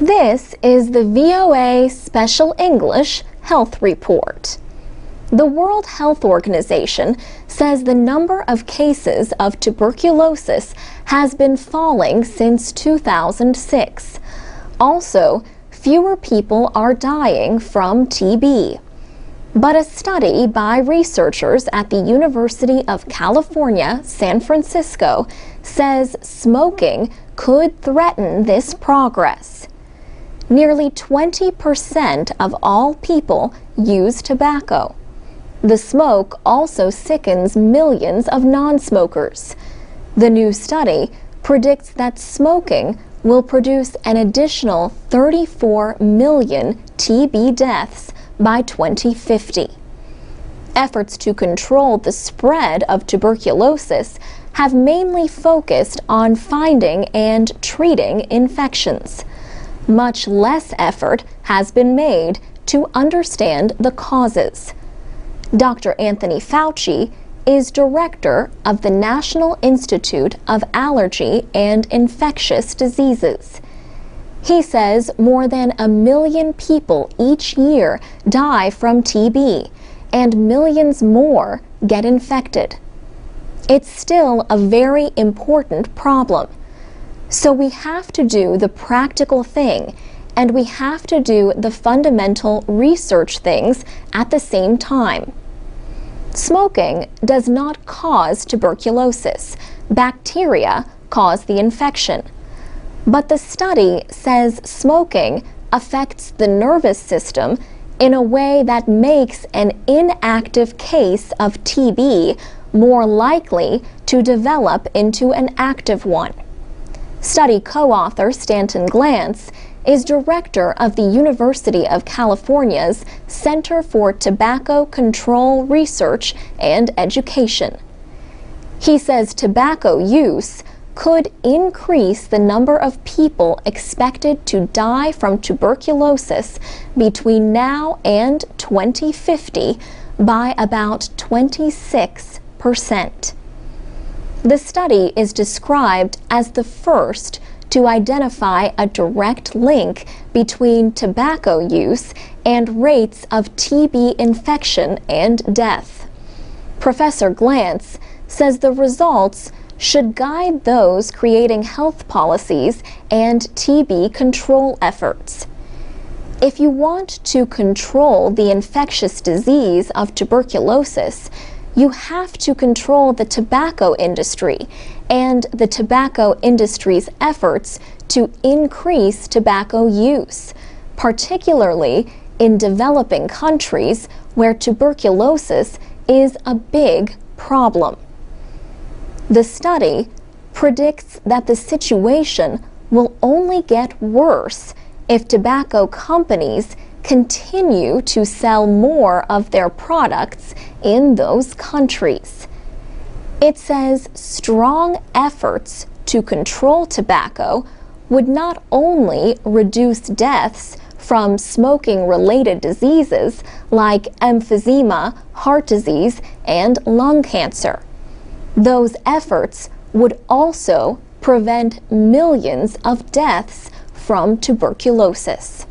This is the VOA Special English Health Report. The World Health Organization says the number of cases of tuberculosis has been falling since 2006. Also, fewer people are dying from TB. But a study by researchers at the University of California, San Francisco, says smoking could threaten this progress. Nearly 20% of all people use tobacco. The smoke also sickens millions of non-smokers. The new study predicts that smoking will produce an additional 34 million TB deaths by 2050. Efforts to control the spread of tuberculosis have mainly focused on finding and treating infections. Much less effort has been made to understand the causes. Dr. Anthony Fauci is director of the National Institute of Allergy and Infectious Diseases. He says more than 1 million people each year die from TB, and millions more get infected. It's still a very important problem. So we have to do the practical thing, and we have to do the fundamental research things at the same time. Smoking does not cause tuberculosis. Bacteria cause the infection. But the study says smoking affects the nervous system in a way that makes an inactive case of TB more likely to develop into an active one. Study co-author Stanton Glantz is director of the University of California's Center for Tobacco Control Research and Education. He says tobacco use could increase the number of people expected to die from tuberculosis between now and 2050 by about 26%. The study is described as the first to identify a direct link between tobacco use and rates of TB infection and death. Professor Glantz says the results should guide those creating health policies and TB control efforts. If you want to control the infectious disease of tuberculosis, you have to control the tobacco industry and the tobacco industry's efforts to increase tobacco use, particularly in developing countries where tuberculosis is a big problem. The study predicts that the situation will only get worse if tobacco companies continue to sell more of their products in those countries. It says strong efforts to control tobacco would not only reduce deaths from smoking-related diseases like emphysema, heart disease, and lung cancer. Those efforts would also prevent millions of deaths from tuberculosis.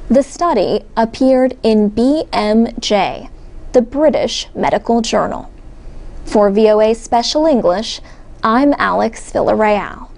The study appeared in BMJ, the British Medical Journal. For VOA Special English, I'm Alex Villarreal.